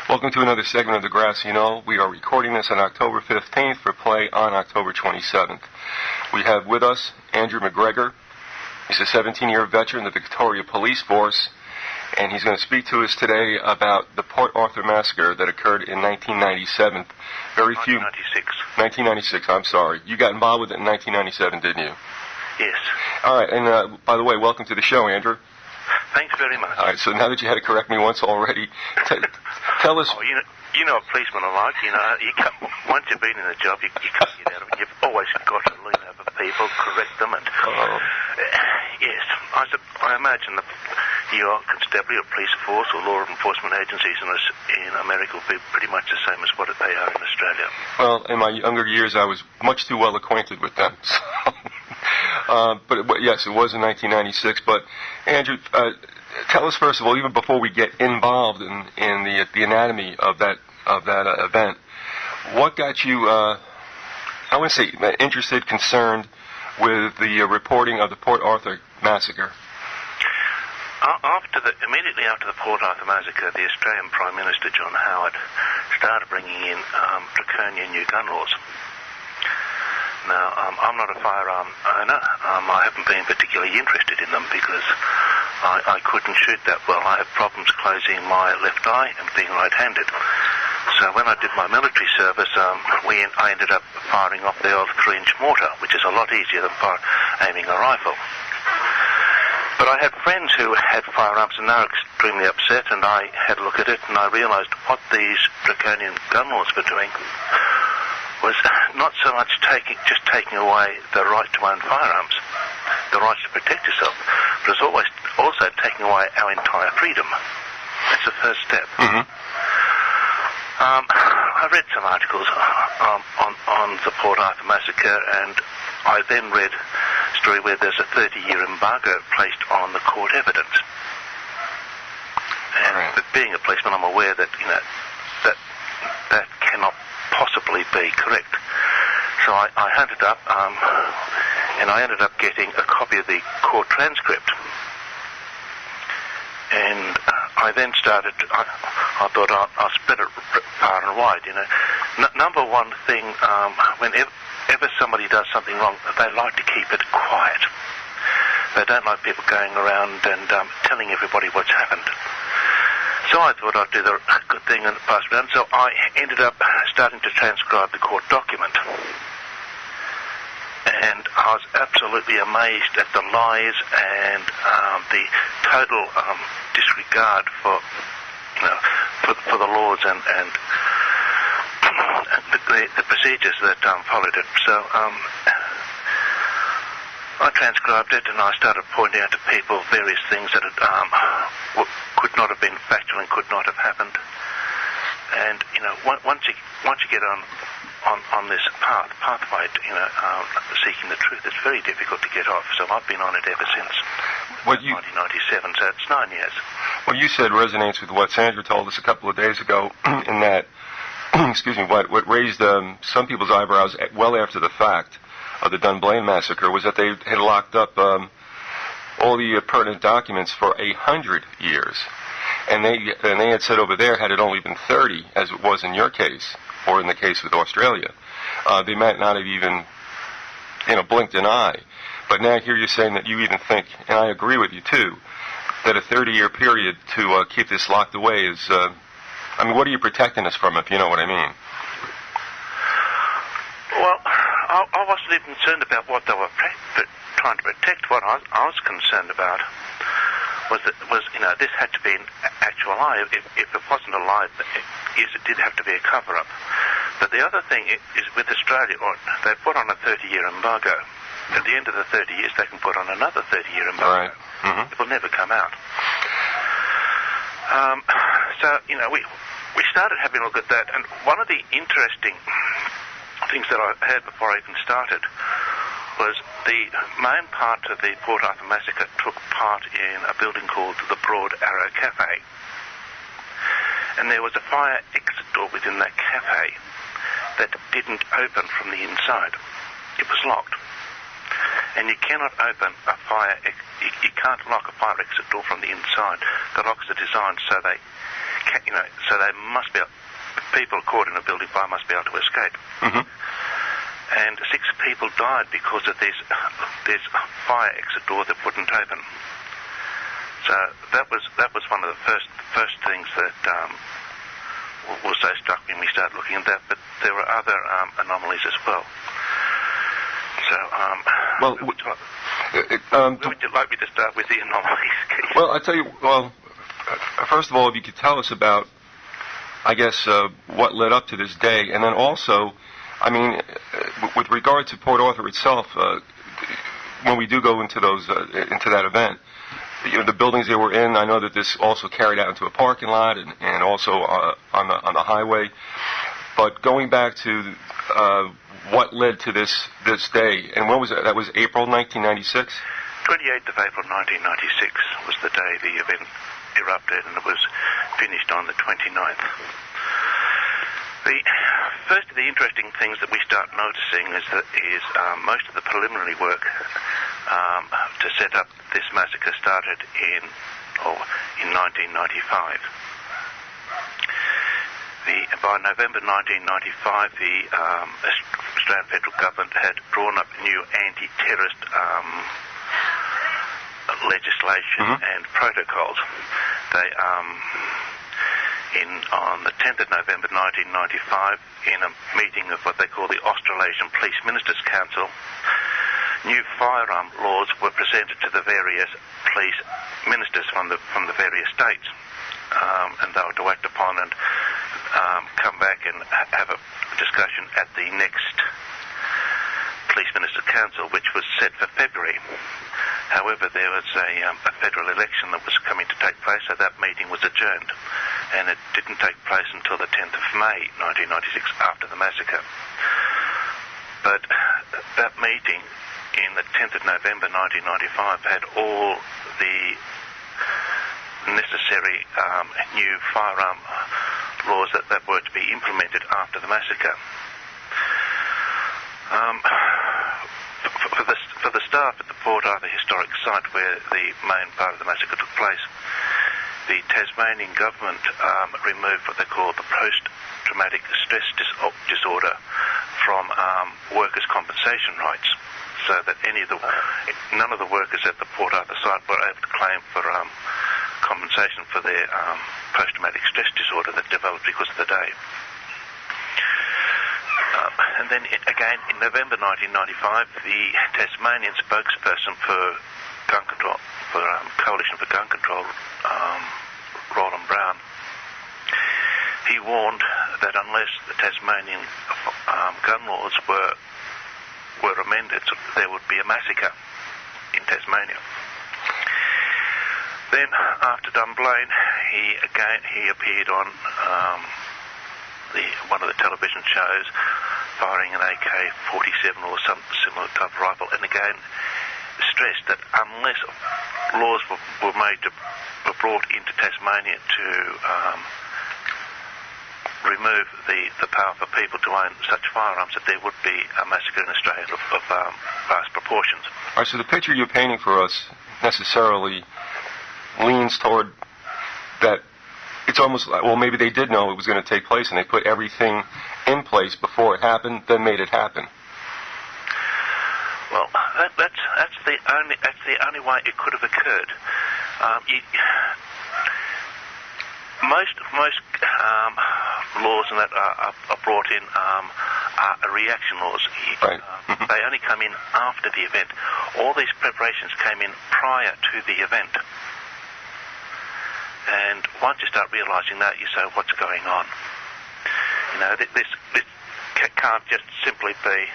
Welcome to another segment of the Grassy Knoll. We are recording this on October 15th for play on October 27th. We have with us Andrew MacGregor. He's a 17-year veteran of the Victorian police force, and he's going to speak to us today about the Port Arthur massacre that occurred in 1997. 1996, I'm sorry. You got involved with it in 1997, didn't you? Yes. All right, and by the way, welcome to the show, Andrew. Thanks very much. All right, so now that you had to correct me once already, tell us... Oh, you know what policemen are like. Once you've been in the job, you can't get out of it. You've always got to lean over people, correct them, and... yes, I imagine that your constabulary or police force or law enforcement agencies in America will be pretty much the same as what they are in Australia. Well, in my younger years, I was much too well acquainted with them, so... But yes, it was in 1996. But Andrew, tell us first of all, even before we get involved in the anatomy of that event, what got you, I want to say, interested, concerned with the reporting of the Port Arthur massacre? Immediately after the Port Arthur massacre, the Australian Prime Minister John Howard started bringing in draconian new gun laws. Now, I'm not a firearm owner. I haven't been particularly interested in them because I couldn't shoot that well. I have problems closing my left eye and being right-handed. So when I did my military service, I ended up firing off the old 3-inch mortar, which is a lot easier than aiming a rifle. But I had friends who had firearms and they were extremely upset, and I had a look at it and I realised what these draconian gun laws were doing was not so much taking away the right to own firearms, the right to protect yourself, but it's always also taking away our entire freedom. That's the first step. Mm-hmm. I read some articles on the Port Arthur massacre, and I then read a story where there's a 30-year embargo placed on the court evidence. And right. But being a policeman, I'm aware that that cannot possibly be correct. So I hunted up, and I ended up getting a copy of the court transcript. And I then started, I thought I'll spread it far and wide, Number one thing, whenever somebody does something wrong, they like to keep it quiet. They don't like people going around and telling everybody what's happened. So I thought I'd do the good thing and pass it around. So I ended up starting to transcribe the court document. And I was absolutely amazed at the lies and the total disregard for the laws and the procedures that followed it. So I transcribed it, and I started pointing out to people various things that could not have been factual and could not have happened. And once you get on this pathway, seeking the truth, it's very difficult to get off. So I've been on it ever since 1997. So it's 9 years. What you said resonates with what Sandra told us a couple of days ago, in that, excuse me, what raised some people's eyebrows well after the fact of the Dunblane massacre was that they had locked up all the pertinent documents for 100 years. And they had said over there, had it only been 30, as it was in your case, or in the case with Australia, they might not have even, blinked an eye. But now here you're saying that you even think, and I agree with you too, that a 30-year period to keep this locked away is, what are you protecting us from, if you know what I mean? Well, I wasn't even concerned about what they were trying to protect. What I was concerned about was this had to be an actual lie. If it wasn't a lie, it did have to be a cover-up. But the other thing is with Australia, they put on a 30-year embargo. At the end of the 30 years, they can put on another 30-year embargo. Right. Mm-hmm. It will never come out. We started having a look at that, and one of the interesting things that I heard before I even started was the main part of the Port Arthur massacre took part in a building called the Broad Arrow Cafe. And there was a fire exit door within that cafe that didn't open from the inside. It was locked. And you cannot open a fire, you can't lock a fire exit door from the inside. The locks are designed so they so they must be, people caught in a building fire must be able to escape. Mm-hmm. And 6 people died because of this fire exit door that wouldn't open. So that was one of the first things that was so struck when we started looking at that. But there were other anomalies as well. So, would you like me to start with the anomalies, Keith? Well, I tell you. Well, first of all, if you could tell us about, I guess, what led up to this day, and then also, I mean, with regard to Port Arthur itself, when we do go into into that event, the buildings they were in, I know that this also carried out into a parking lot and also on the highway. But going back to what led to this day, and when was it? That was April 1996? 28th of April 1996 was the day the event erupted, and it was finished on the 29th. The first of the interesting things that we start noticing is most of the preliminary work to set up this massacre started in 1995. By November 1995, the Australian federal government had drawn up new anti-terrorist legislation and protocols. They on the 10th of November 1995, in a meeting of what they call the Australasian Police Ministers' Council, new firearm laws were presented to the various police ministers from the various states, and they were to act upon and come back and have a discussion at the next Police Ministers' Council, which was set for February. However, there was a federal election that was coming to take place, so that meeting was adjourned, and it didn't take place until the 10th of May 1996, after the massacre. But that meeting in the 10th of November 1995 had all the necessary new firearm laws that were to be implemented after the massacre. For the staff at the Port Arthur Historic Site, where the main part of the massacre took place, the Tasmanian government removed what they call the post-traumatic stress disorder from workers' compensation rights, so that none of the workers at the Port Arthur site were able to claim for compensation for their post-traumatic stress disorder that developed because of the day. And then again in November 1995, the Tasmanian spokesperson for gun control, for Coalition for Gun Control, Roland Brown, he warned that unless the Tasmanian gun laws were amended, there would be a massacre in Tasmania. Then, after Dunblane, he appeared on one of the television shows, firing an AK-47 or some similar type of rifle, and again stressed that unless laws were brought into Tasmania to remove the power for people to own such firearms, that there would be a massacre in Australia of vast proportions. All right, so the picture you're painting for us necessarily leans toward that it's almost like, well, maybe they did know it was going to take place, and they put everything in place before it happened, then made it happen. Well, that's the only way it could have occurred. Most laws and that are brought in are reaction laws. Right. They only come in after the event. All these preparations came in prior to the event. And once you start realising that, you say, what's going on? You know, this can't just simply be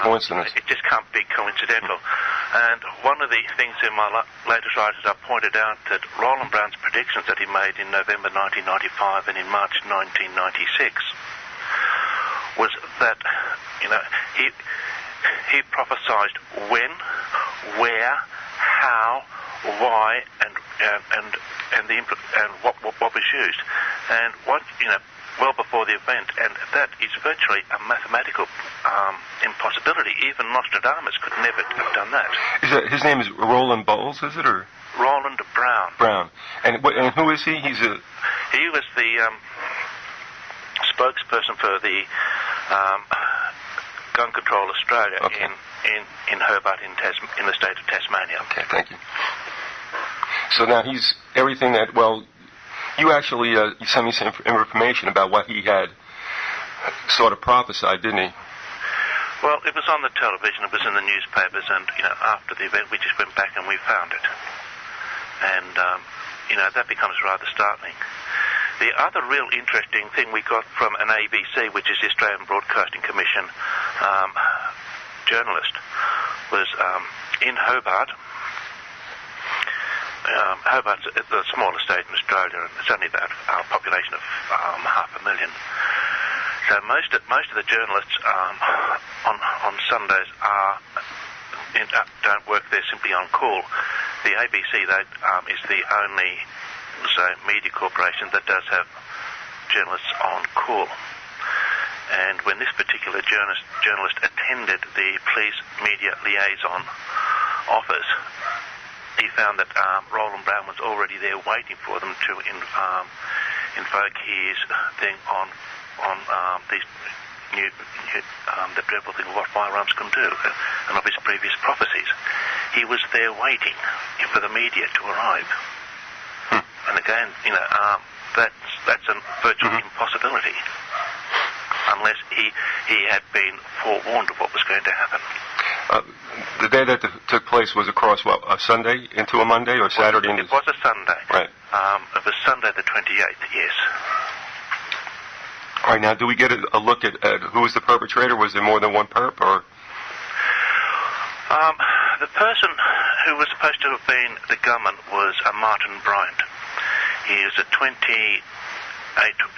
coincidence. It just can't be coincidental. And one of the things in my latest writings I've pointed out that Roland Brown's predictions that he made in November 1995 and in March 1996 was that, you know, he prophesied when, where, how, why, and what was used, and what, you know, well before the event, and that is virtually a mathematical impossibility. Even Nostradamus could never have done that. His name is Roland Bowles, is it, or? Roland Brown. Brown. And who is he? He was the spokesperson for the Gun Control Australia in Hobart, in the state of Tasmania. Okay, thank you. So now he's everything that, well, you actually you sent me some information about what he had sort of prophesied, didn't he? Well, it was on the television, it was in the newspapers, and, after the event we just went back and we found it. And, that becomes rather startling. The other real interesting thing we got from an ABC, which is the Australian Broadcasting Commission journalist, was in Hobart. Hobart's the smallest state in Australia, and it's only about a population of 500,000. So most of the journalists on Sundays don't work there simply on call. The ABC is the only media corporation that does have journalists on call. And when this particular journalist attended the police media liaison office, he found that Roland Brown was already there waiting for them to invoke his thing on these new the dreadful thing of what firearms can do, and of his previous prophecies. He was there waiting for the media to arrive. And again, that's a virtual impossibility, unless he had been forewarned of what was going to happen. The day that took place was across, a Sunday into a Monday, or Saturday? It was a Sunday. Right. It was Sunday the 28th, yes. All right, now, do we get a look at who was the perpetrator? Was there more than one perp, or? The person who was supposed to have been the gunman was Martin Bryant. He is a 28,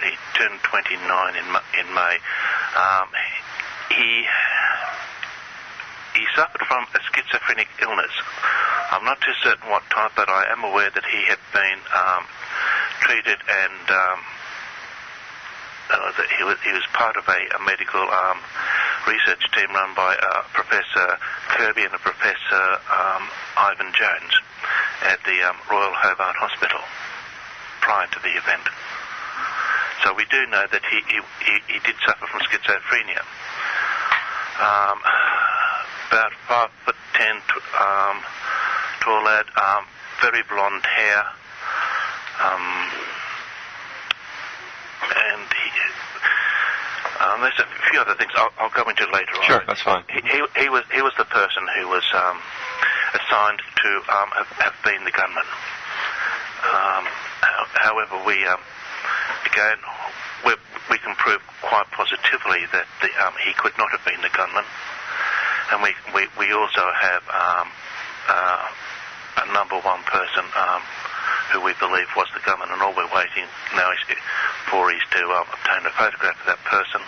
he turned 29 in May. He suffered from a schizophrenic illness. I'm not too certain what type, but I am aware that he had been treated, and that he was part of a medical research team run by Professor Kirby and Professor Ivan Jones at the Royal Hobart Hospital prior to the event. So we do know that he did suffer from schizophrenia. About 5'10", tall lad, very blonde hair, and there's a few other things I'll go into later on. Sure, that's fine. He was the person who was assigned to have been the gunman. However, we can prove quite positively that he could not have been the gunman, and we also have a number one person who we believe was the gunman, and all we're waiting now is for to obtain a photograph of that person,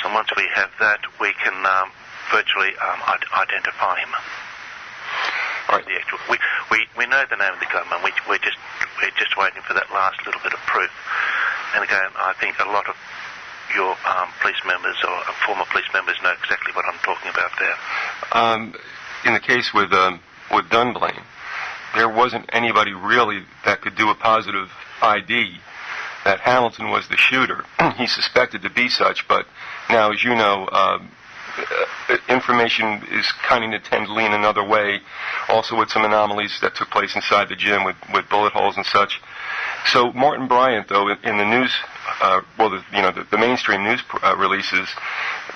and once we have that, we can virtually identify him. All right. We know the name of the gunman. We're just waiting for that last little bit of proof. And again, I think a lot of your police members or former police members know exactly what I'm talking about there. In the case with Dunblane, there wasn't anybody really that could do a positive ID that Hamilton was the shooter. He's suspected to be such, but now, as you know, information is kind of tend to lean another way, also with some anomalies that took place inside the gym with bullet holes and such. So Martin Bryant, though, in the news, the mainstream news releases,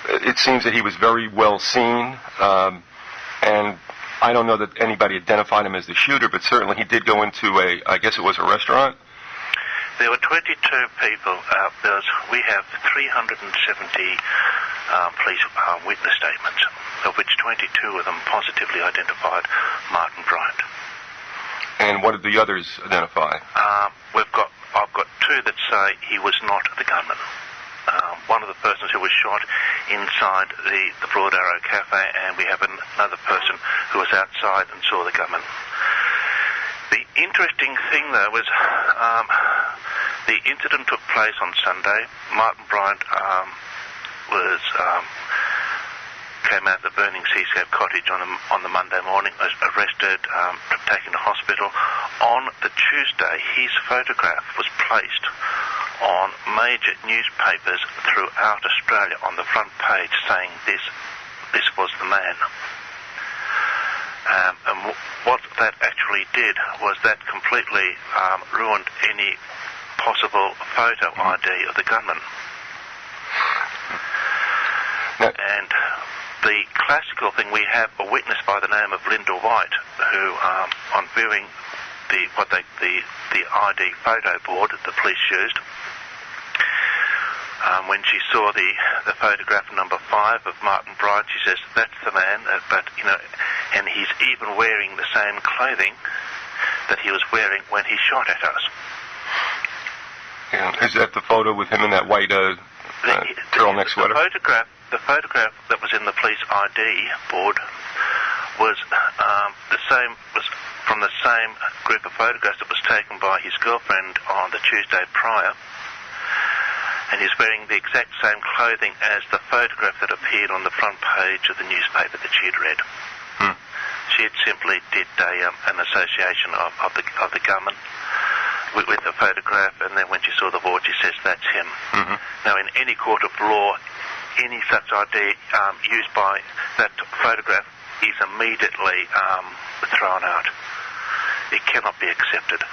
it seems that he was very well seen, and I don't know that anybody identified him as the shooter, but certainly he did go into I guess it was a restaurant. There were 22 people. We have 370 police witness statements, of which 22 of them positively identified Martin Bryant. And what did the others identify? I've got two that say he was not the gunman. One of the persons who was shot inside the Broad Arrow Cafe, and we have another person who was outside and saw the gunman. The interesting thing, though, was the incident took place on Sunday. Martin Bryant was came out of the burning Seascape cottage on the Monday morning, was arrested, taken to hospital. On the Tuesday, his photograph was placed on major newspapers throughout Australia on the front page, saying this was the man. And what that actually did was that completely ruined any possible photo ID of the gunman. No. And the classical thing, we have a witness by the name of Linda White, who, on viewing the ID photo board that the police used, when she saw the photograph number 5 of Martin Bryant, she says, "That's the man," and he's even wearing the same clothing that he was wearing when he shot at us. Yeah. Is that the photo with him in that white turtleneck sweater? The photograph that was in the police ID board was from the same group of photographs that was taken by his girlfriend on the Tuesday prior, and he's wearing the exact same clothing as the photograph that appeared on the front page of the newspaper that she'd read. She had simply did an association of the gunman with the photograph, and then when she saw the board, she says, "That's him." Mm-hmm. Now, in any court of law, any such ID used by that photograph is immediately thrown out. It cannot be accepted.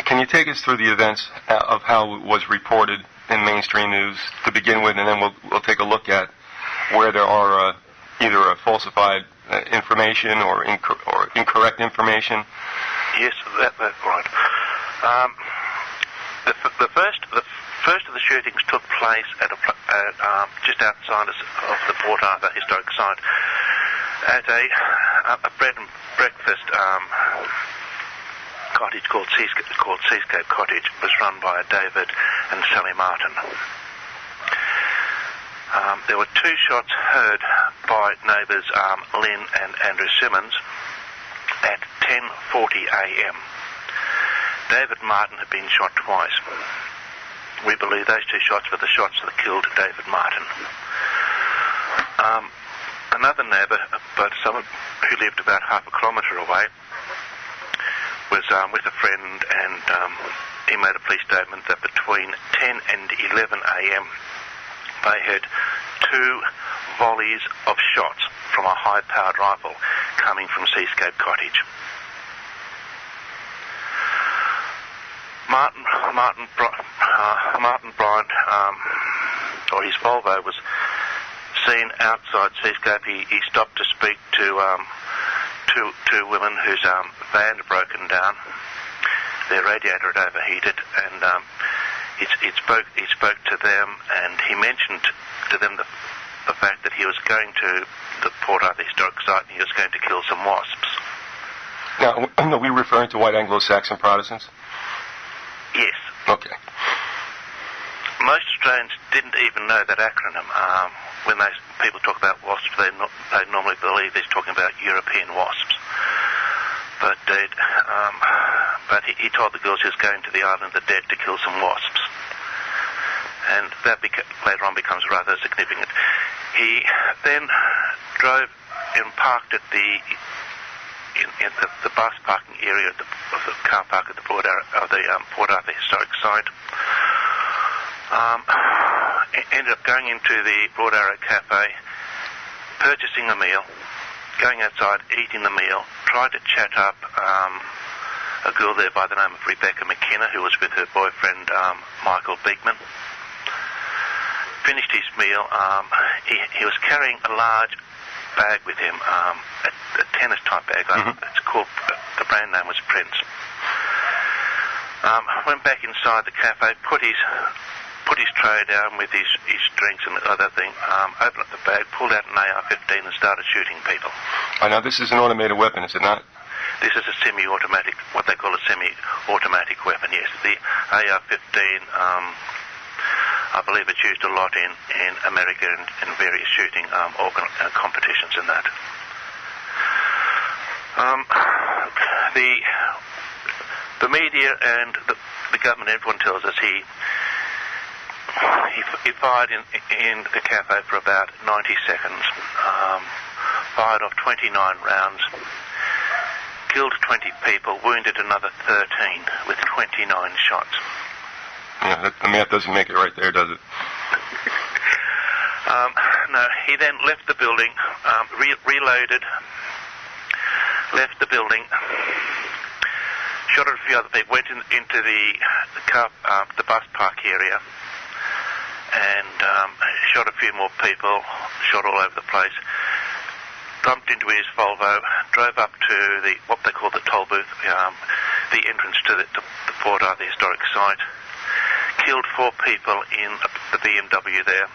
Can you take us through the events of how it was reported in mainstream news to begin with, and then we'll take a look at where there are either a falsified information or incorrect information? Yes, that's right. The first of the shootings took place at just outside of the Port Arthur historic site at a bread and breakfast cottage called Seascape Cottage. It was run by David and Sally Martin. There were 2 shots heard by neighbours Lynn and Andrew Simmons at 10:40 a.m. David Martin had been shot twice. We believe those 2 shots were the shots that killed David Martin. Another neighbour, but someone who lived about half a kilometre away, was with a friend, and he made a police statement that between 10 and 11 a.m. they heard 2 volleys of shots from a high-powered rifle coming from Seascape Cottage. Martin Bryant, or his Volvo, was seen outside Seascape. He stopped to speak to two women whose van had broken down. Their radiator had overheated, and he spoke to them, and he mentioned to them the fact that he was going to the Port Arthur historic site and he was going to kill some wasps. Now, are we referring to white Anglo-Saxon Protestants? Yes. Okay. Most Australians didn't even know that acronym. When people talk about wasps, they normally believe he's talking about European wasps. But he told the girls he was going to the Island of the Dead to kill some wasps. And that later on becomes rather significant. He then drove and parked at the bus parking area of the car park at the Port Arthur historic site. Ended up going into the Broad Arrow Cafe, purchasing a meal, going outside, eating the meal, tried to chat up a girl there by the name of Rebecca McKenna, who was with her boyfriend Michael Beekman. Finished his meal. He was carrying a large bag with him, a tennis type bag. It's called, the brand name was Prince. Went back inside the cafe, put his tray down with his drinks and other thing, opened up the bag, pulled out an AR-15 and started shooting people. I know this is an automated weapon, is it not? This is a semi-automatic, what they call a semi-automatic weapon, yes. The AR-15, I believe it's used a lot in America in various shooting competitions and that. The media and the government, everyone tells us he fired in the cafe for about 90 seconds. Fired off 29 rounds. Killed 20 people, wounded another 13 with 29 shots. Yeah, that doesn't make it right there, does it? No, he then left the building, reloaded, left the building, shot at a few other people, went into the bus park area, and shot a few more people, shot all over the place. Bumped into his Volvo, drove up to what they call the toll booth, the entrance to the Port Arthur, the historic site. Killed 4 people in the BMW there.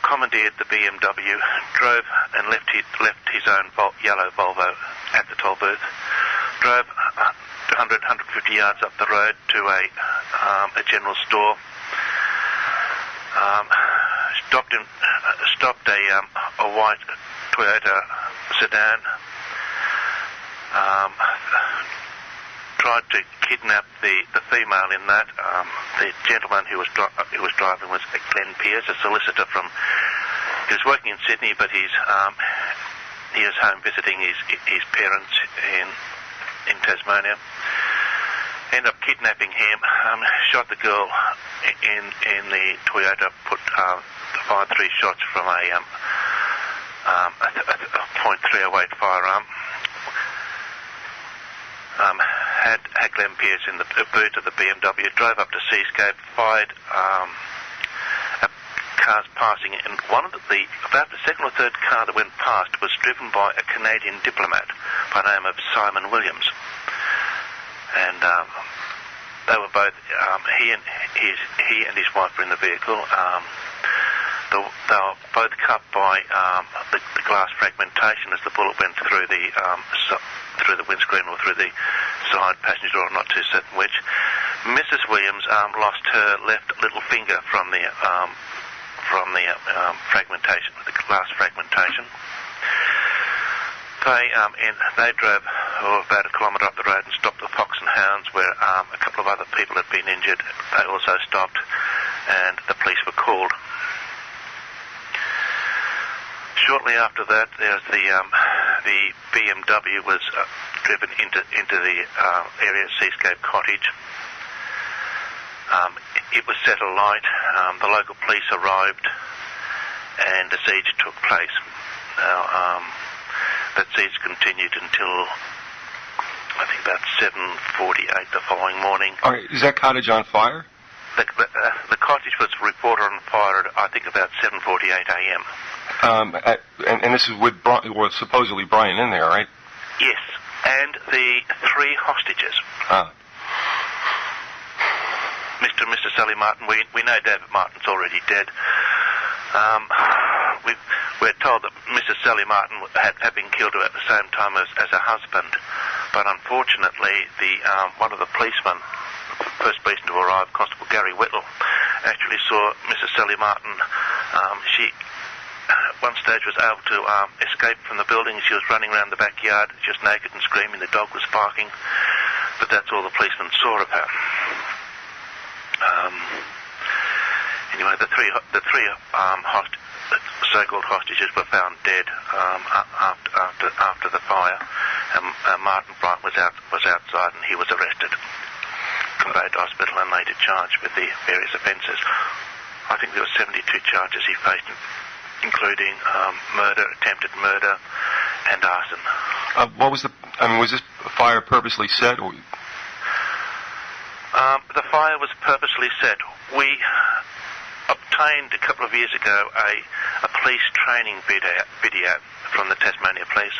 Commandeered the BMW, drove and left his own yellow Volvo at the toll booth. Drove 150 yards up the road to a general store. Stopped a white Toyota sedan. Tried to kidnap the female in that. The gentleman who was driving was Glenn Pierce, a solicitor from. He was working in Sydney, but he was home visiting his parents in Tasmania. Ended up kidnapping him. Shot the girl in the Toyota. Fired 3 shots from a .308 firearm. Had Glenn Pierce in the boot of the BMW, drove up to Seascape, fired cars passing, and about the second or third car that went past was driven by a Canadian diplomat by the name of Simon Williams. And they were both, he and his wife were in the vehicle. They were both cut by the glass fragmentation as the bullet went through the windscreen or through the side passenger door, I'm not too certain which. Mrs. Williams lost her left little finger from the fragmentation, the glass fragmentation. They drove about a kilometre up the road and stopped the Fox and Hounds, where a couple of other people had been injured. They also stopped, and the police were called. Shortly after that, the BMW was driven into the area of Seascape Cottage. It was set alight. The local police arrived, and a siege took place. Now, that siege continued until I think about 7:48 the following morning. All right, is that cottage on fire? The cottage was reported on fire at I think about 7:48 a.m. And this is with supposedly Brian in there, right? Yes, and the 3 hostages. Mr. Sally Martin, we know David Martin's already dead. We're told that Mrs. Sally Martin had been killed at the same time as her husband, but unfortunately, one of the policemen, first policeman to arrive, Constable Gary Whittle, actually saw Mrs. Sally Martin. She, at one stage, was able to escape from the building. She was running around the backyard, just naked and screaming. The dog was barking, but that's all the policeman saw of her. Anyway, the three so-called hostages were found dead after the fire, and Martin Bright was outside, and he was arrested, conveyed to hospital, and later charged with the various offences. I think there were 72 charges he faced, including murder, attempted murder, and arson. Was this fire purposely set, or? The fire was purposely set. We obtained a couple of years ago a police training video from the Tasmania Police,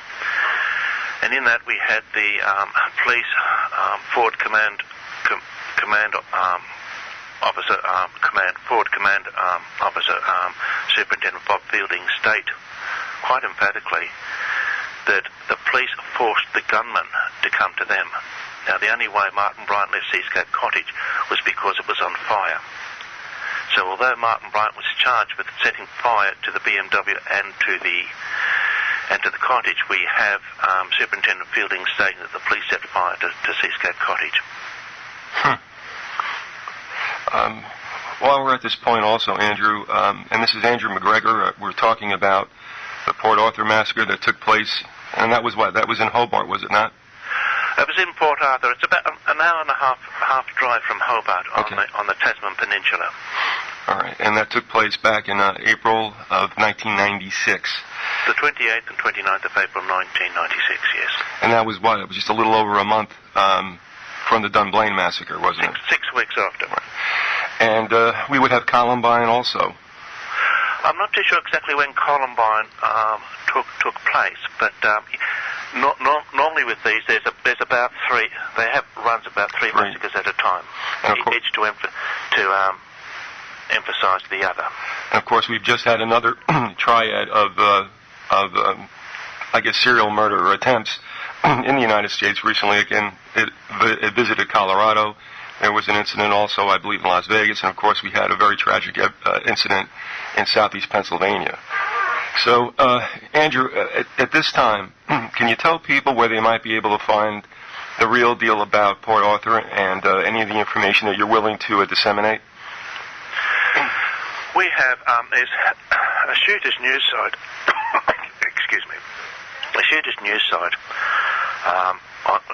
and in that we had the police Forward Command Officer, Superintendent Bob Fielding, state quite emphatically that the police forced the gunman to come to them. Now, the only way Martin Bryant left Seascape Cottage was because it was on fire. So although Martin Bryant was charged with setting fire to the BMW and to the cottage, we have Superintendent Fielding stating that the police set fire to Seascape Cottage. while we're at this point also, Andrew, and this is Andrew MacGregor, we're talking about the Port Arthur massacre that took place, and that was what? That was in Hobart, was it not? It was in Port Arthur. It's about an hour and a half drive from Hobart on the Tasman Peninsula. All right, and that took place back in April of 1996. The 28th and 29th of April 1996, yes. And that was what? It was just a little over a month from the Dunblane massacre, wasn't it? 6 weeks after. Right. And we would have Columbine also. I'm not too sure exactly when Columbine took place, but normally with these, there's about three. They have runs about three massacres at a time, each to emphasise the other. And of course, we've just had another triad of I guess, serial murder attempts in the United States recently. Again, it visited Colorado. There was an incident also, I believe, in Las Vegas, and of course, we had a very tragic incident in southeast Pennsylvania. So, Andrew, at this time, can you tell people where they might be able to find the real deal about Port Arthur and any of the information that you're willing to disseminate? We have there's a Shooters News site. Excuse me. A Shooters News site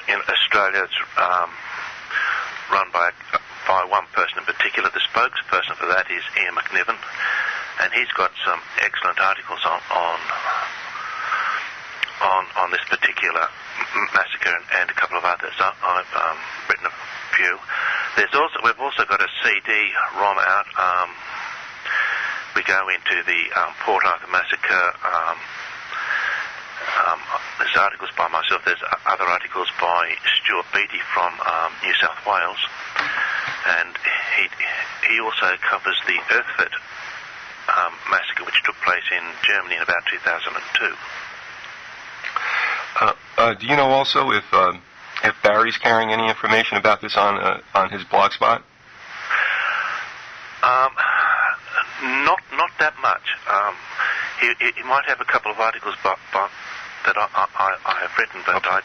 in Australia. It's run by one person in particular. The spokesperson for that is Ian McNiven, and he's got some excellent articles on this particular massacre and a couple of others. I've written a few. We've also got a CD-ROM out. We go into the Port Arthur massacre. There's articles by myself. There's other articles by Stuart Beattie from New South Wales, and he also covers the Erfurt massacre, which took place in Germany in about 2002. Do you know also if Barry's carrying any information about this on his blog spot? Not that much. He might have a couple of articles that I have written, but okay. I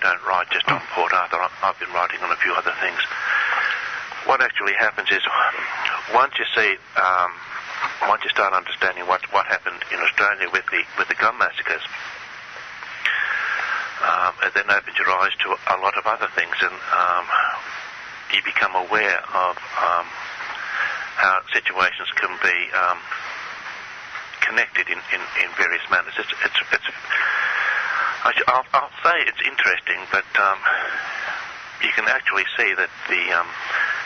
don't write just on Port Arthur. I've been writing on a few other things. What actually happens is once you start understanding what happened in Australia with the gun massacres, it then opens your eyes to a lot of other things, and you become aware of how situations can be connected in various manners. I'll say it's interesting, but you can actually see that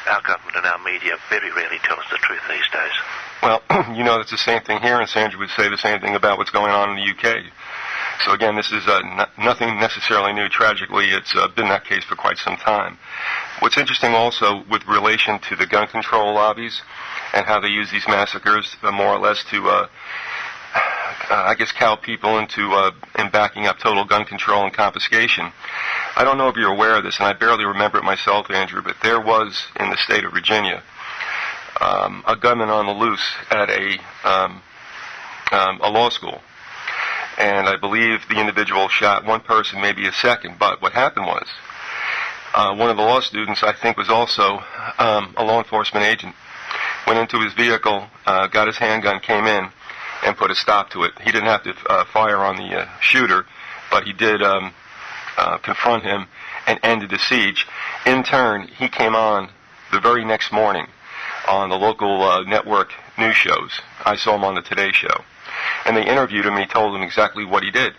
our government and our media very rarely tell us the truth these days. Well, it's the same thing here, and Sandra would say the same thing about what's going on in the UK. So again, this is nothing necessarily new. Tragically, it's been that case for quite some time. What's interesting also with relation to the gun control lobbies and how they use these massacres more or less to, I guess, cow people into backing up total gun control and confiscation. I don't know if you're aware of this, and I barely remember it myself, Andrew, but there was, in the state of Virginia, a gunman on the loose at a law school. And I believe the individual shot one person, maybe a second. But what happened was, one of the law students, I think, was also a law enforcement agent, went into his vehicle, got his handgun, came in, and put a stop to it. He didn't have to fire on the shooter, but he did confront him and ended the siege. In turn, he came on the very next morning on the local network news shows. I saw him on the Today Show. And they interviewed him, and he told them exactly what he did.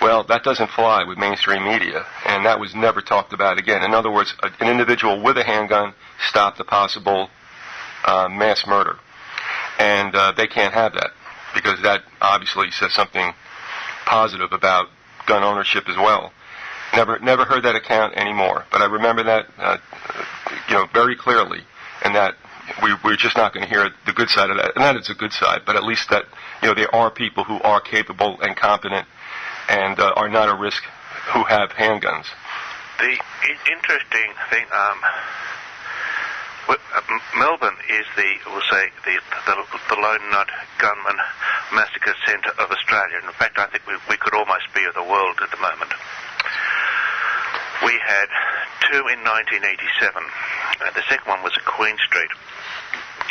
Well, that doesn't fly with mainstream media, and that was never talked about again. In other words, an individual with a handgun stopped a possible mass murder. And they can't have that, because that obviously says something positive about gun ownership as well. Never heard that account anymore. But I remember that, very clearly, and that we're just not going to hear the good side of that. And that it's a good side, but at least that, there are people who are capable and competent and are not at risk who have handguns. The interesting thing, Melbourne is the lone nut gunman massacre centre of Australia. In fact, I think we could almost be of the world at the moment. We had two in 1987. The second one was at Queen Street,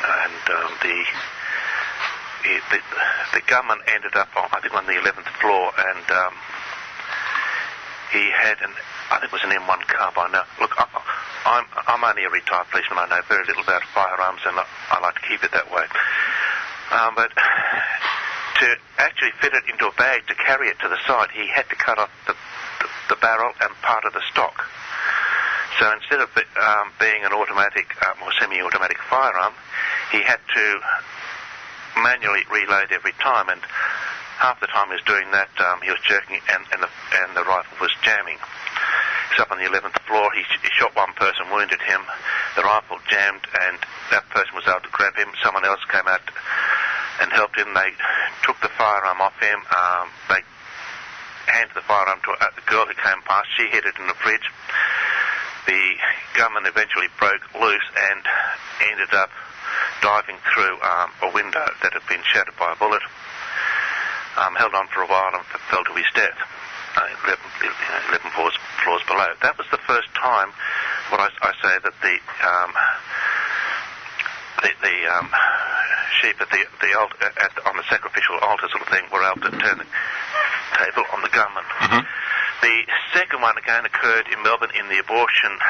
and the gunman ended up on, I think, on the 11th floor, and he had I think it was an M1 carbine. Now, look, I'm only a retired policeman. I know very little about firearms, and I like to keep it that way. But to actually fit it into a bag to carry it to the site, he had to cut off the barrel and part of the stock. So instead of being an automatic or semi-automatic firearm, he had to manually reload every time, and half the time he was doing that, he was jerking, and the rifle was jamming. He's up on the 11th floor. He shot one person, wounded him. The rifle jammed, and that person was able to grab him. Someone else came out and helped him. They took the firearm off him. They handed the firearm to the girl who came past. She hid it in the fridge. The gunman eventually broke loose and ended up diving through a window that had been shattered by a bullet. Held on for a while and fell to his death. 11 floors below. That was the first time, what I say, that the sheep at the altar, on the sacrificial altar sort of thing, were able to turn the table on the gunman. Mm-hmm. The second one again occurred in Melbourne in the abortion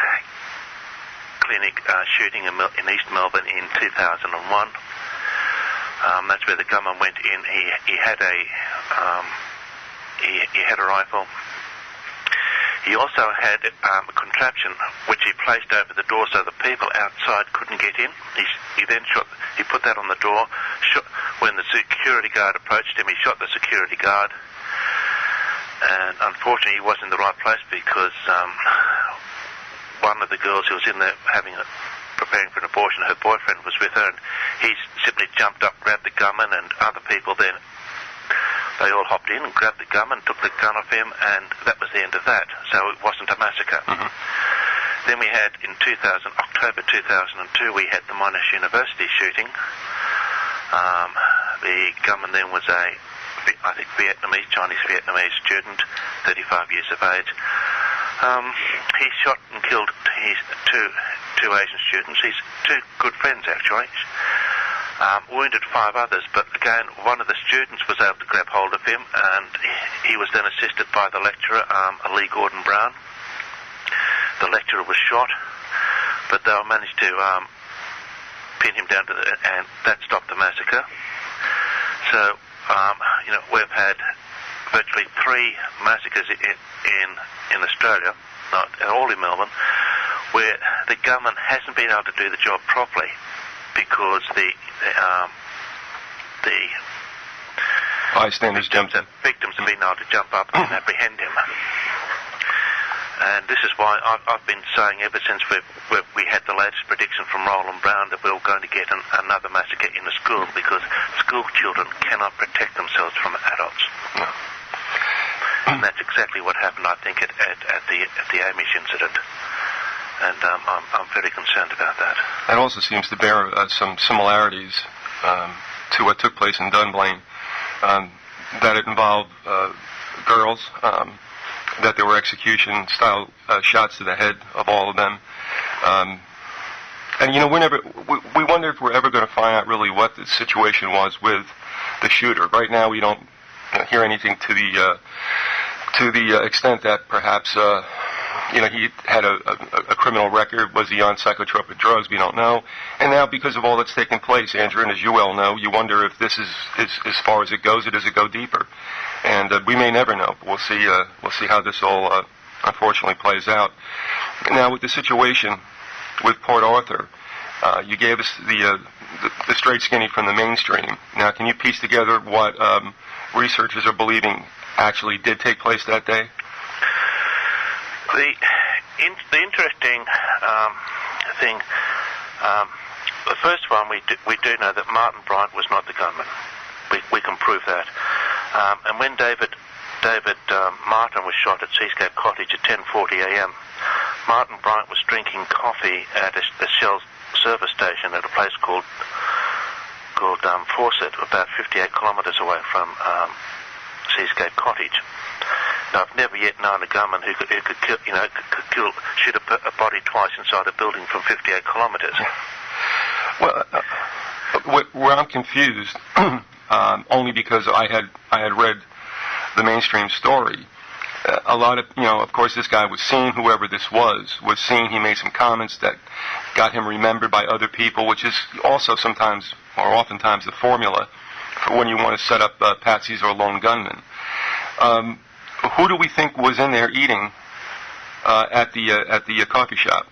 clinic shooting in East Melbourne in 2001. That's where the gunman went in. He had a rifle. He also had a contraption which he placed over the door so the people outside couldn't get in. He then shot. He put that on the door. When the security guard approached him, he shot the security guard. And unfortunately, he was in the right place because one of the girls who was in there preparing for an abortion, her boyfriend was with her, and he simply jumped up, grabbed the gunman, and other people then, they all hopped in and grabbed the gunman, took the gun off him, and that was the end of that. So it wasn't a massacre. Mm-hmm. Then we had, in October 2002, we had the Monash University shooting. The gunman then was I think Chinese-Vietnamese student, 35 years of age. He shot and killed his two Asian students, his two good friends actually. Wounded 5 others, but again, one of the students was able to grab hold of him, and he was then assisted by the lecturer, Lee Gordon Brown. The lecturer was shot, but they managed to pin him down and that stopped the massacre. So, we've had virtually 3 massacres in Australia, all in Melbourne, where the government hasn't been able to do the job properly because the bystanders victims have been able to jump up and apprehend him. And this is why I've been saying ever since we had the latest prediction from Roland Brown that we were going to get another massacre in the school because school children cannot protect themselves from adults. No. And that's exactly what happened, I think, at the Amish incident. And I'm very concerned about that. That also seems to bear some similarities to what took place in Dunblane, that it involved girls, that there were execution-style shots to the head of all of them. And, we wonder if we're ever going to find out really what the situation was with the shooter. Right now, we don't hear anything to the extent that perhaps he had a criminal record. Was he on psychotropic drugs? We don't know. And now, because of all that's taken place, Andrew, and as you well know, you wonder if this is as far as it goes, or does it go deeper? And we may never know. We'll see how this all unfortunately plays out. Now, with the situation with Port Arthur, you gave us the straight skinny from the mainstream. Now, can you piece together what researchers are believing actually did take place that day? The interesting thing, the first one, we do know that Martin Bryant was not the gunman. We can prove that. And when David Martin was shot at Seascape Cottage at 10:40 a.m., Martin Bryant was drinking coffee at a Shell service station at a place called Fawcett, about 58 kilometres away from Seascape Cottage. I've never yet known a gunman who could kill, shoot a body twice inside a building from 58 kilometres. Well, where I'm confused, only because I had read the mainstream story. A lot of course, this guy was seen. Whoever this was seen. He made some comments that got him remembered by other people, which is also sometimes or oftentimes the formula for when you want to set up patsies or lone gunmen. Who do we think was in there eating at the coffee shop?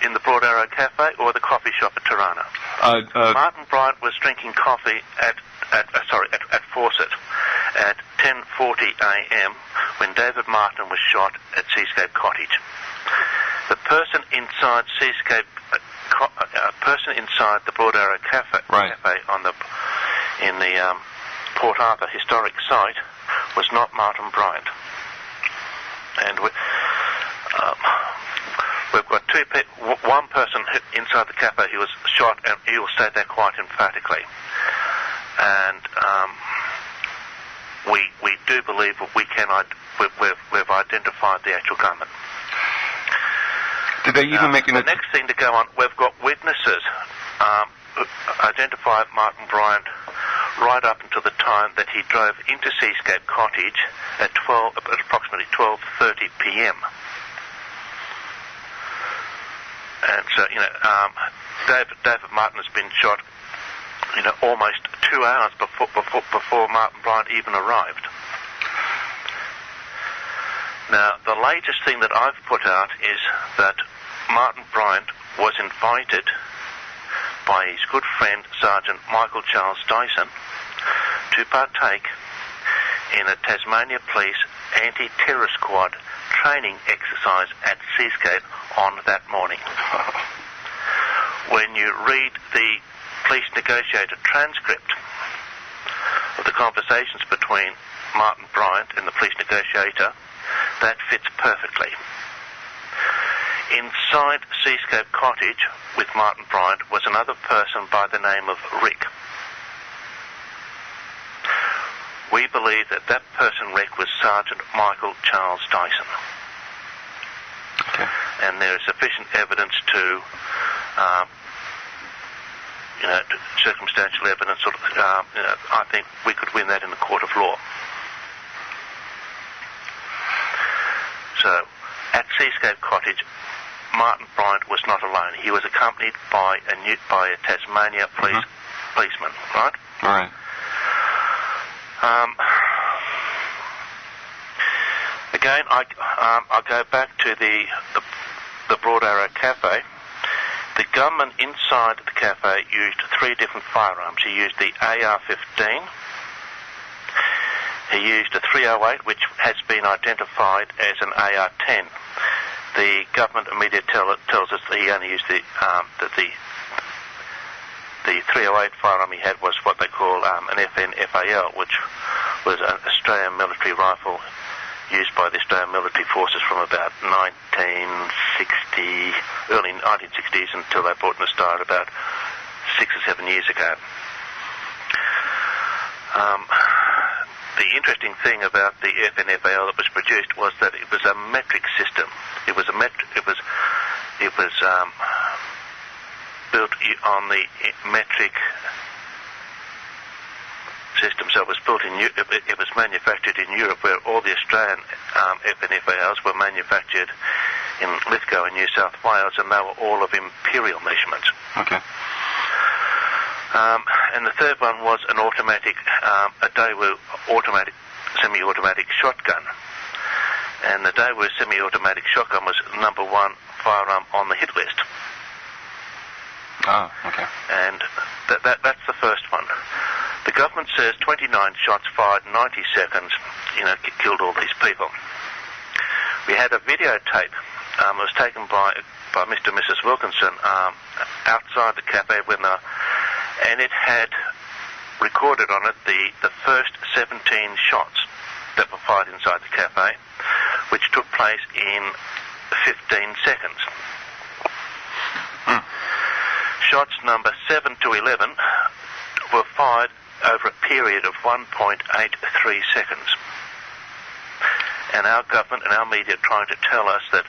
In the Broad Arrow Cafe or the coffee shop at Tirana? Martin Bryant was drinking coffee at Fawcett at 10:40 a.m. when David Martin was shot at Seascape Cottage. The person inside inside the Broad Arrow Cafe, right. in the Port Arthur historic site was not Martin Bryant. And we've got two people. One person inside the cafe who was shot, and he will state that quite emphatically. And we do believe that we've identified the actual gunman. Did they even make the next thing to go on? We've got witnesses who identified Martin Bryant right up until the time that he drove into Seascape Cottage at approximately 12:30 p.m. And so, David Martin has been shot, almost 2 hours before Martin Bryant even arrived. Now, the latest thing that I've put out is that Martin Bryant was invited by his good friend Sergeant Michael Charles Dyson to partake in a Tasmania Police anti-terror squad training exercise at Seascape on that morning. When you read the police negotiator transcript of the conversations between Martin Bryant and the police negotiator, that fits perfectly. Inside Seascape Cottage with Martin Bryant was another person by the name of Rick. We believe that person, Rick, was Sergeant Michael Charles Dyson. Okay. And there is sufficient evidence to, circumstantial evidence. I think we could win that in the court of law. So, at Seascape Cottage, Martin Bryant was not alone. He was accompanied by a Tasmania policeman, right? All right. Again, I go back to the Broad Arrow Cafe. The gunman inside the cafe used 3 different firearms. He used the AR-15. He used a .308, which has been identified as an AR-10. The government media tells us that he only used the .308 firearm he had was what they call an FN-FAL, which was an Australian military rifle used by the Australian military forces from about early 1960s until they brought in a style about 6 or 7 years ago. The interesting thing about the FN-FAL that was produced was that it was a metric system. It was built on the metric system, so it was built in Europe. It was manufactured in Europe, where all the Australian FN-FALs were manufactured in Lithgow in New South Wales, and they were all of imperial measurements. Okay. And the third one was an automatic, a Daewoo semi-automatic shotgun. And the Daewoo semi-automatic shotgun was number 1 firearm on the hit list. Oh, okay. And that's the first one. The government says 29 shots fired, 90 seconds, killed all these people. We had a videotape. It was taken by Mr. and Mrs. Wilkinson outside the cafe and it had recorded on it the first 17 shots that were fired inside the cafe, which took place in 15 seconds. Shots number 7 to 11 were fired over a period of 1.83 seconds. and our government and our media trying to tell us that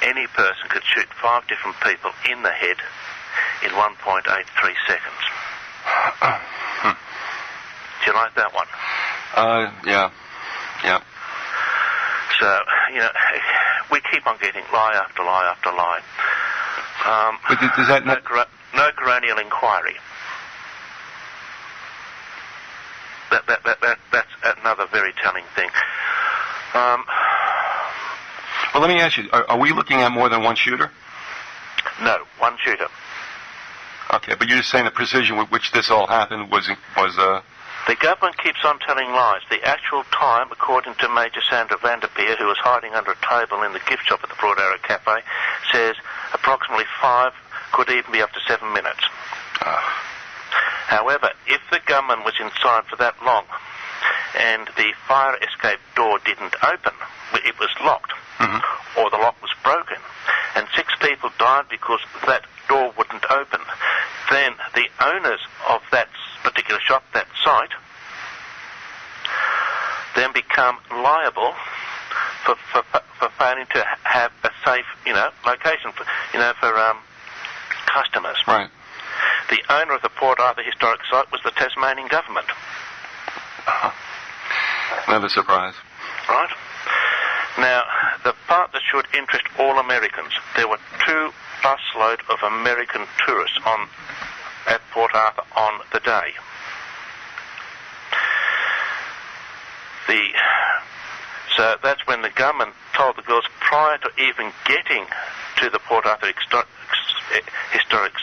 any person could shoot 5 different people in the head in 1.83 seconds. Do you like that one? Yeah. So, we keep on getting lie after lie after lie. But does that not... No coronial inquiry. That's another very telling thing. Well, let me ask you, are we looking at more than one shooter? No, one shooter. Okay, but you're just saying the precision with which this all happened was The government keeps on telling lies. The actual time, according to Major Sandra Vanderpeer, who was hiding under a table in the gift shop at the Broad Arrow Cafe, says approximately 5, could even be up to 7 minutes. However, if the gunman was inside for that long and the fire escape door didn't open, it was locked, or the lock was broken, and 6 people died because that door wouldn't open, then the owners of that particular shop, that site, then become liable for failing to have a safe, location for customers. right? The owner of the Port Arthur Historic Site was the Tasmanian government. Another surprise. Right? Now, the part that should interest all Americans, there were 2 busload of American tourists at Port Arthur on the day. So that's when the government told the girls, prior to even getting to the Port Arthur historic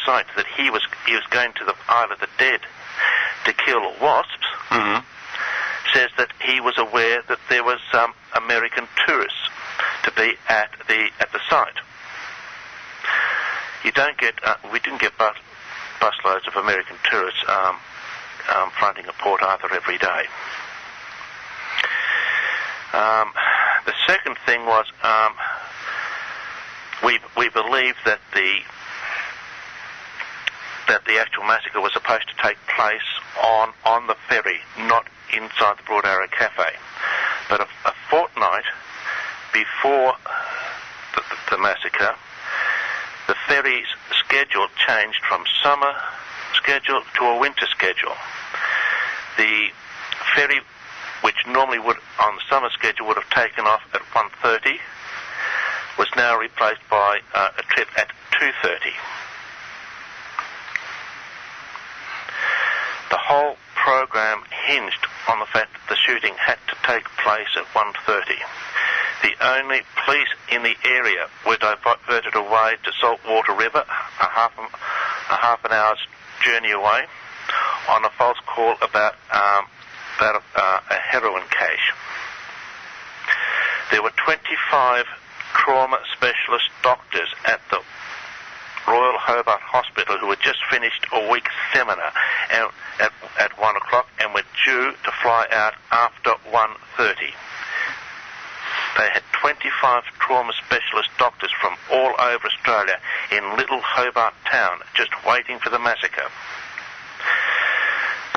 site, that he was going to the Isle of the Dead to kill wasps. Says that he was aware that there was some American tourists to be at the site. We didn't get busloads of American tourists fronting at Port Arthur every day. The second thing was we believe that the actual massacre was supposed to take place on the ferry, not inside the Broad Arrow Cafe. But a fortnight before the massacre, the ferry's schedule changed from summer schedule to a winter schedule. The ferry, which normally would, on the summer schedule, would have taken off at 1:30, was now replaced by a trip at 2:30. The whole program hinged on the fact that the shooting had to take place at 1:30. The only police in the area were diverted away to Saltwater River, a half an hour's journey away, on a false call about a heroin cache. There were 25 trauma specialist doctors at the Royal Hobart Hospital who had just finished a week's seminar at 1 o'clock and were due to fly out after 1:30. They had 25 trauma specialist doctors from all over Australia in Little Hobart Town just waiting for the massacre.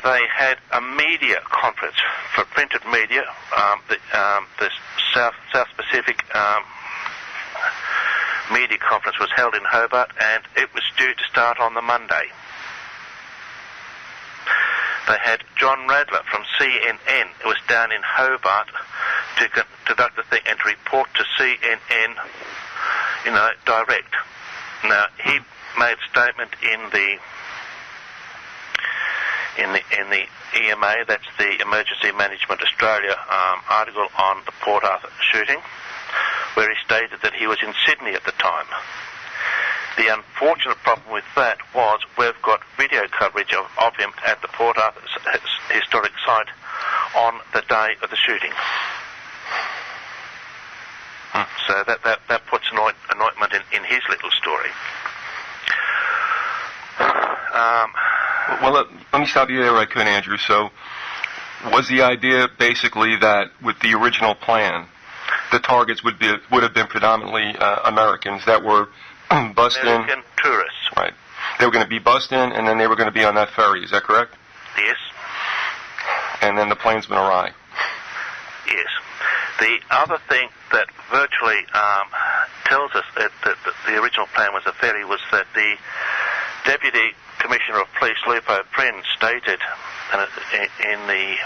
They had a media conference for printed media. The South Pacific media conference was held in Hobart, and it was due to start on the Monday. They had John Radler from CNN, who was down in Hobart, to conduct the thing and to report to CNN, direct. Now, he made a statement in the EMA, that's the Emergency Management Australia article on the Port Arthur shooting, where he stated that he was in Sydney at the time. The unfortunate problem with that was we've got video coverage of him at the Port Arthur historic site on the day of the shooting. So that puts an ointment in his little story. Well, let me stop you there, I could, Andrew. So, was the idea basically that with the original plan, the targets would have been predominantly Americans that were bussed in? American tourists. Right. They were going to be bussed in, and then they were going to be on that ferry. Is that correct? Yes. And then the plane's been awry. Yes. The other thing that virtually tells us that the original plan was a ferry was that the Deputy Commissioner of Police, Lupo Prin, stated in the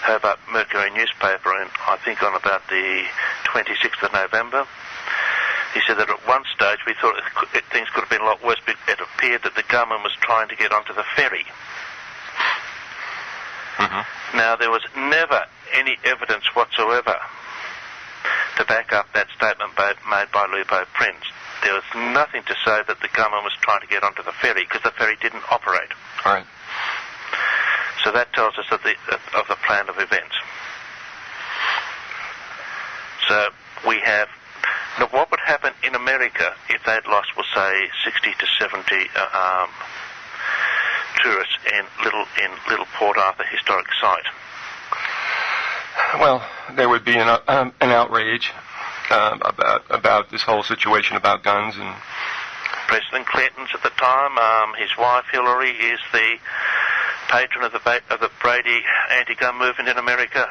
Hobart Mercury newspaper, I think on about the 26th of November, he said that at one stage we thought things could have been a lot worse, but it appeared that the government was trying to get onto the ferry. Mm-hmm. Now, there was never any evidence whatsoever to back up that statement made by Lupo Prince. There was nothing to say that the government was trying to get onto the ferry, because the ferry didn't operate. All right. So that tells us of the plan of events. So we have... Now, what would happen in America if they'd lost, we'll say, 60 to 70 tourists in Little Port Arthur historic site? Well, there would be an outrage about this whole situation about guns. And President Clinton's at the time. His wife Hillary is the patron of the Brady anti-gun movement in America.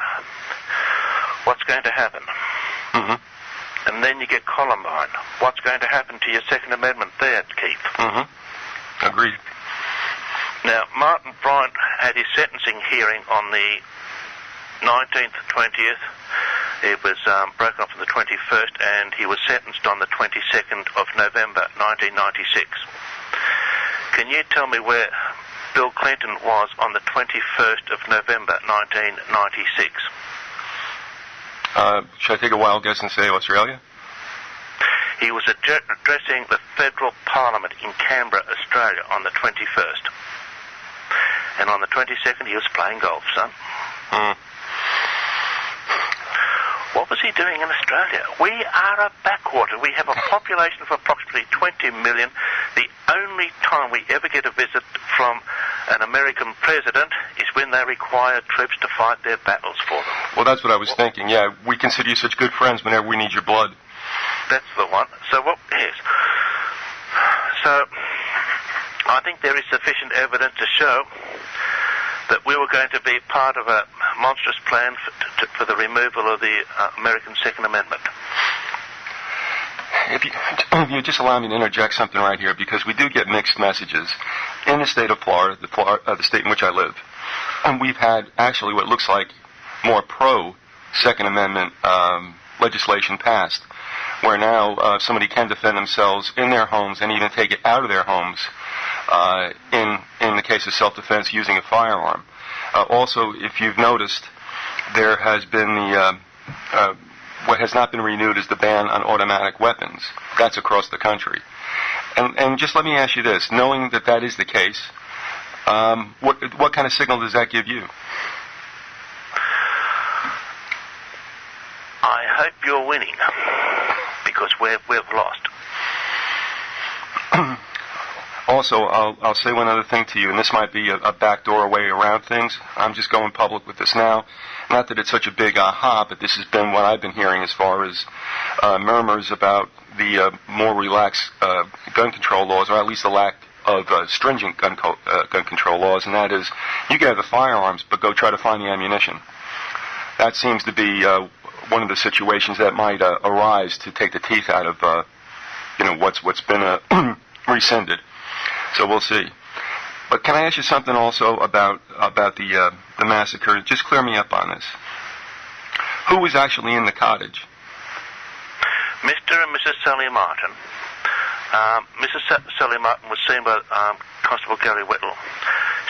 What's going to happen? Mm-hmm. And then you get Columbine. What's going to happen to your Second Amendment there, Keith? Mm-hmm. Agreed. Now, Martin Bryant had his sentencing hearing on the 19th, 20th. It was broken up on the 21st, and he was sentenced on the 22nd of November, 1996. Can you tell me where Bill Clinton was on the 21st of November, 1996? Should I take a wild guess and say Australia? He was addressing the federal parliament in Canberra, Australia, on the 21st. And on the 22nd, he was playing golf, son. Mm. What was he doing in Australia? We are a backwater. We have a population of approximately 20 million. The only time we ever get a visit from an American president is when they require troops to fight their battles for them. Well, that's what I was thinking. Yeah, we consider you such good friends whenever we need your blood. That's the one. So So, I think there is sufficient evidence to show that we were going to be part of a monstrous plan for the removal of the American Second Amendment. If you just allow me to interject something right here, because we do get mixed messages. In the state of Florida, the state in which I live, and we've had actually what looks like more pro-Second Amendment legislation passed, where now somebody can defend themselves in their homes and even take it out of their homes in the case of self-defense using a firearm. Also, if you've noticed, there has been what has not been renewed is the ban on automatic weapons. That's across the country. And just let me ask you this, knowing that that is the case, what kind of signal does that give you? I hope you're winning, because we've lost. Also, I'll say one other thing to you, and this might be a backdoor way around things. I'm just going public with this now. Not that it's such a big aha, but this has been what I've been hearing as far as murmurs about the more relaxed gun control laws, or at least the lack of stringent gun control laws, and that is, you can have the firearms, but go try to find the ammunition. That seems to be one of the situations that might arise to take the teeth out of what's been rescinded. So we'll see. But can I ask you something also about the massacre? Just clear me up on this. Who was actually in the cottage? Mr. and Mrs. Sally Martin. Mrs. Sally Martin was seen by Constable Gary Whittle.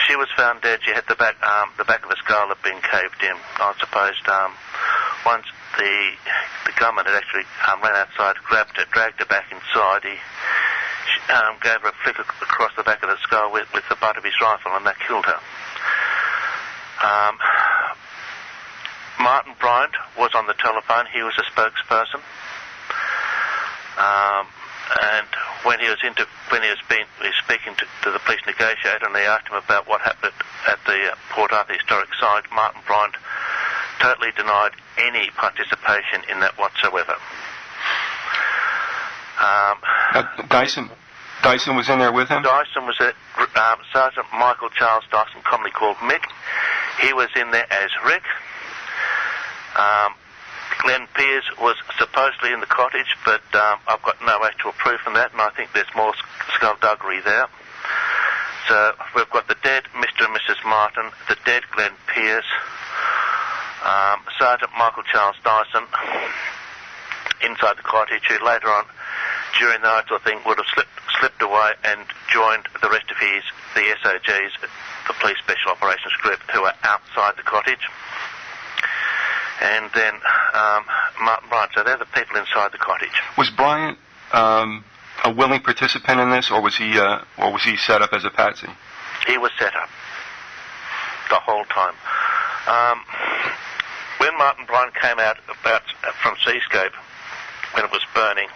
She was found dead. She had the back of her skull had been caved in. I suppose once the gunman had actually ran outside, grabbed her, dragged her back inside. He gave her a flick across the back of the skull with the butt of his rifle, and that killed her. Martin Bryant was on the telephone. He was a spokesperson. And when he was speaking to the police negotiator, and they asked him about what happened at the Port Arthur historic site, Martin Bryant totally denied any participation in that whatsoever. Dyson was in there with him? Dyson was Sergeant Michael Charles Dyson, commonly called Mick. He was in there as Rick. Glenn Pearce was supposedly in the cottage, but I've got no actual proof of that, and I think there's more skullduggery there. So we've got the dead Mr. and Mrs. Martin, the dead Glenn Pearce, Sergeant Michael Charles Dyson inside the cottage, who later on, during the night, I think, would have slipped away and joined the rest of the SOGs, the Police Special Operations Group, who are outside the cottage. And then Martin Bryant. So they're the people inside the cottage. Was Bryant a willing participant in this, or was he set up as a patsy? He was set up the whole time. When Martin Bryant came out from Seascape, when it was burning,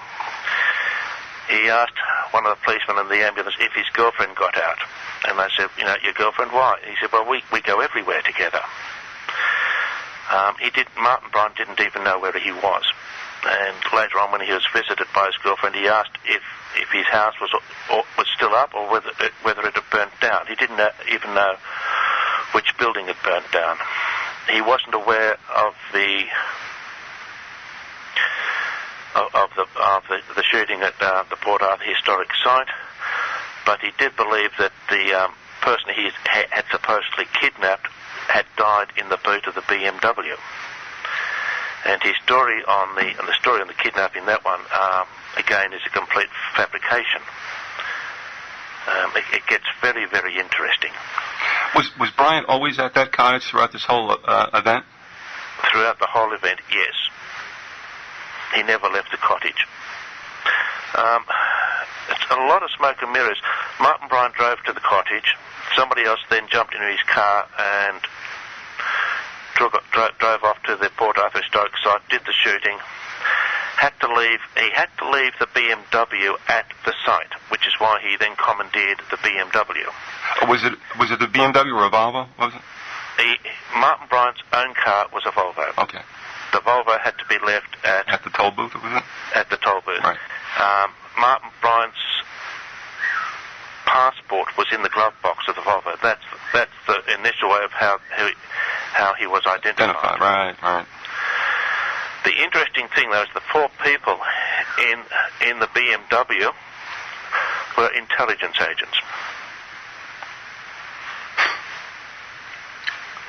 he asked one of the policemen in the ambulance if his girlfriend got out. And they said, your girlfriend, why? He said, well, we go everywhere together. Martin Bryant didn't even know where he was. And later on, when he was visited by his girlfriend, he asked if his house was still up or whether it had burnt down. He didn't even know which building had burnt down. He wasn't aware of the shooting at the Port Arthur Historic Site, but he did believe that the person he had supposedly kidnapped had died in the boot of the BMW. And his story on the kidnapping, that one again is a complete fabrication. It gets very, very interesting. Was Bryant always at that cottage throughout this whole event? Throughout the whole event, yes. He never left the cottage. It's a lot of smoke and mirrors. Martin Bryant drove to the cottage. Somebody else then jumped into his car and drove off to the Port Arthur Historic Site, did the shooting, he had to leave the BMW at the site, which is why he then commandeered the BMW. Was it the BMW or a Volvo, was it? Martin Bryant's own car was a Volvo. Okay. The Volvo had to be left at the toll booth, was it? At the toll booth. Right. Martin Bryant's passport was in the glove box of the Volvo. That's the initial way of how he was identified. Right. The interesting thing, though, is the 4 people in the BMW were intelligence agents.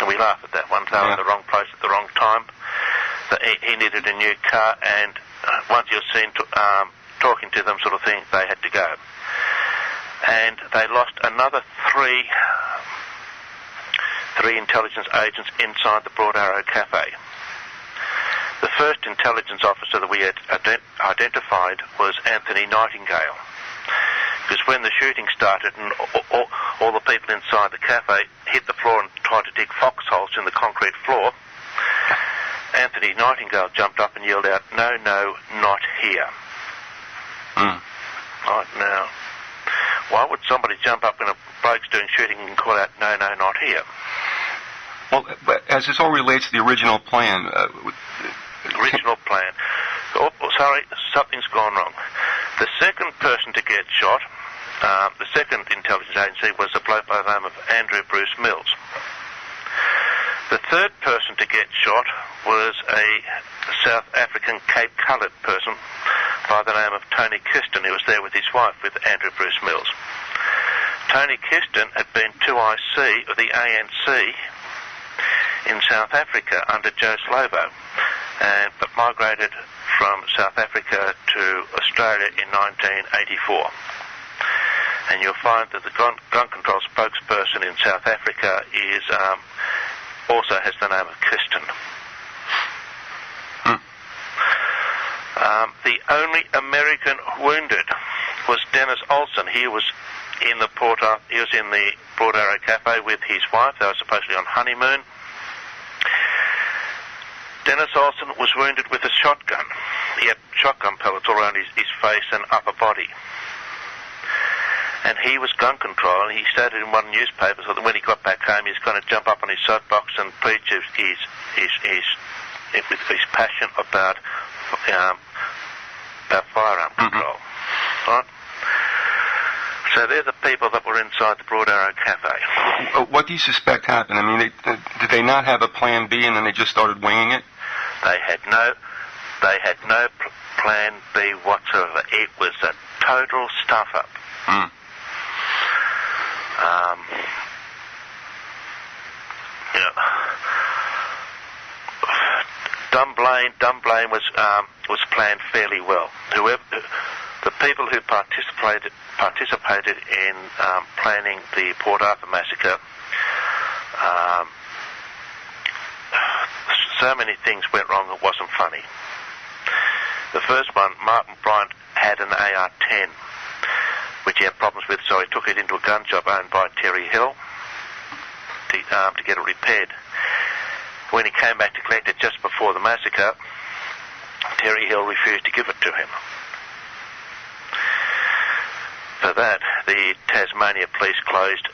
And we laugh at that one. They were in the wrong place at the wrong time. He needed a new car, and once you're seen talking to them, sort of thing, they had to go. And they lost another three intelligence agents inside the Broad Arrow Cafe. The first intelligence officer that we had identified was Anthony Nightingale. Because when the shooting started and all the people inside the cafe hit the floor and tried to dig foxholes in the concrete floor, Anthony Nightingale jumped up and yelled out, "No, not here." Right now, why would somebody jump up when a bloke's doing shooting and call out, "No, not here"? Well, as this all relates to the original plan... Original plan. Oh, sorry, something's gone wrong. The second person to get shot, the second intelligence agency, was a bloke by the name of Andrew Bruce Mills. The third person to get shot was a South African Cape Coloured person by the name of Tony Kiston, who was there with his wife, with Andrew Bruce Mills. Tony Kiston had been 2IC of the ANC in South Africa under Joe Slovo, but migrated from South Africa to Australia in 1984. And you'll find that the gun control spokesperson in South Africa is also has the name of Kiston. The only American wounded was Dennis Olsen. He was in the Broad Arrow Cafe with his wife. They were supposedly on honeymoon. Dennis Olsen was wounded with a shotgun. He had shotgun pellets all around his face and upper body. And he was gun control, and he stated in one newspaper that when he got back home, he was going to jump up on his soapbox and preach his passion about firearm control. Right? So they're the people that were inside the Broad Arrow Cafe. What do you suspect happened? I mean, did they not have a plan B and then they just started winging it? They had They had no plan B whatsoever. It was a total stuff-up. You know, Dunblane was planned fairly well. The people who participated in planning the Port Arthur massacre, so many things went wrong it wasn't funny. The first one, Martin Bryant had an AR-10, which he had problems with, so he took it into a gun shop owned by Terry Hill to get it repaired. When he came back to collect it just before the massacre, Terry Hill refused to give it to him. For that, the Tasmania police closed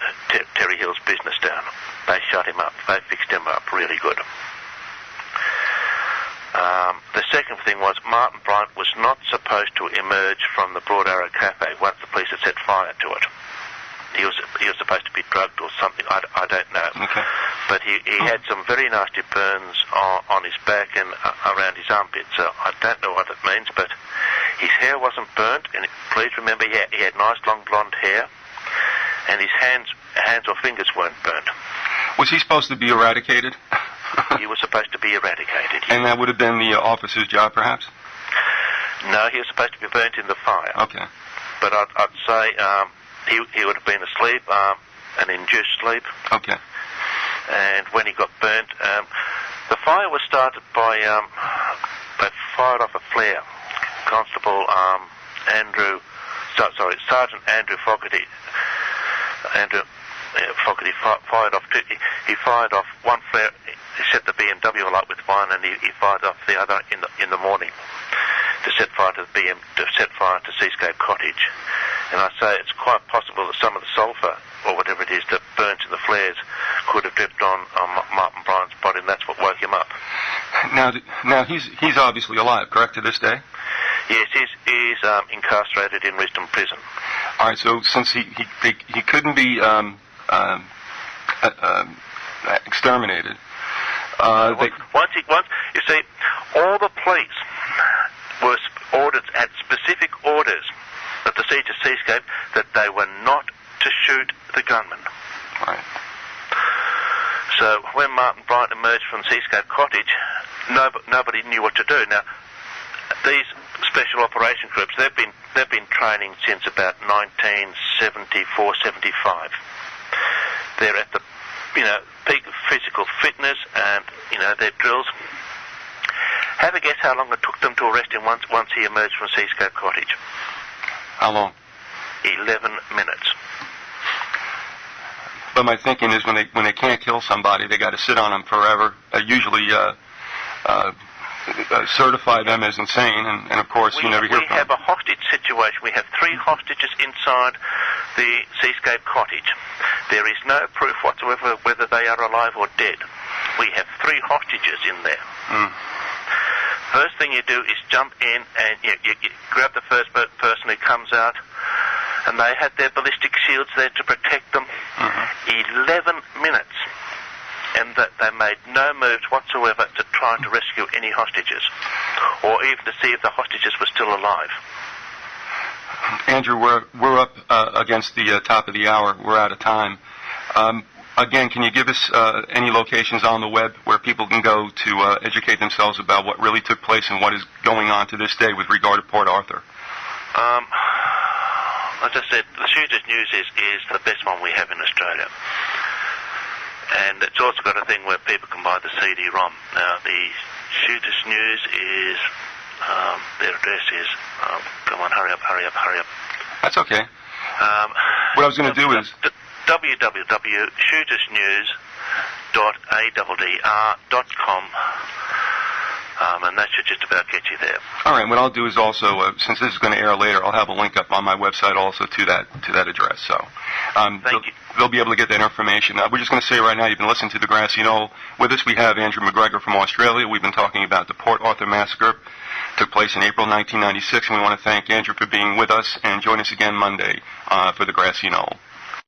Terry Hill's business down. They shut him up. They fixed him up really good. The second thing was Martin Bryant was not supposed to emerge from the Broad Arrow Cafe once the police had set fire to it. He was supposed to be drugged or something. I don't know. Okay. But he had some very nasty burns on his back and around his armpit. So I don't know what it means, but his hair wasn't burnt. And please remember, he had nice long blonde hair, and his hands or fingers weren't burnt. Was he supposed to be eradicated? He was supposed to be eradicated. And that would have been the officer's job, perhaps? No, he was supposed to be burnt in the fire. Okay. But I'd say he would have been asleep, an induced sleep. Okay. And when he got burnt, the fire was started by, they fired off a flare. Constable Sergeant Andrew Fogarty. Fogarty fired off two. He fired off one flare. He set the BMW alight with one, and he fired off the other in the morning to set fire to Seascape Cottage. And I say it's quite possible that some of the sulphur or whatever it is that burns in the flares could have dripped on Martin Bryant's body, and that's what woke him up. Now he's obviously alive, correct, to this day? Yes, he's incarcerated in Risdon Prison. All right, so since he couldn't be exterminated, once you see, all the police were had specific orders at the siege of Seascape that they were not to shoot the gunman. Right. So when Martin Bryant emerged from Seascape Cottage, nobody knew what to do. Now, these special operation groups, they've been training since about 1974-75. They're at the peak of physical fitness and their drills. Have a guess how long it took them to arrest him once he emerged from Seascape Cottage. How long? 11 minutes. But my thinking is when they can't kill somebody, they got to sit on them forever. Usually certify them as insane, and of course you never hear from them. We have a hostage situation. We have 3 hostages inside the Seascape Cottage. There is no proof whatsoever whether they are alive or dead. We have 3 hostages in there. First thing you do is jump in and you grab the first person who comes out, and they had their ballistic shields there to protect them. 11 minutes. And that they made no moves whatsoever to try to rescue any hostages, or even to see if the hostages were still alive. Andrew, we're up against the top of the hour. We're out of time. Again, can you give us any locations on the web where people can go to educate themselves about what really took place and what is going on to this day with regard to Port Arthur? As I said, the Shooters News is the best one we have in Australia. And it's also got a thing where people can buy the CD-ROM. Now, the Shooters News is, their address is, come on, hurry up. That's okay. What I was going to do is www.shootersnews.addr.com, and that should just about get you there. All right, what I'll do is also, since this is going to air later, I'll have a link up on my website also to that address. So Thank you. They'll be able to get that information. We're just going to say right now, you've been listening to the Grassy Knoll. With us, we have Andrew MacGregor from Australia. We've been talking about the Port Arthur massacre. Took place in April 1996, and we want to thank Andrew for being with us, and join us again Monday for the Grassy Knoll.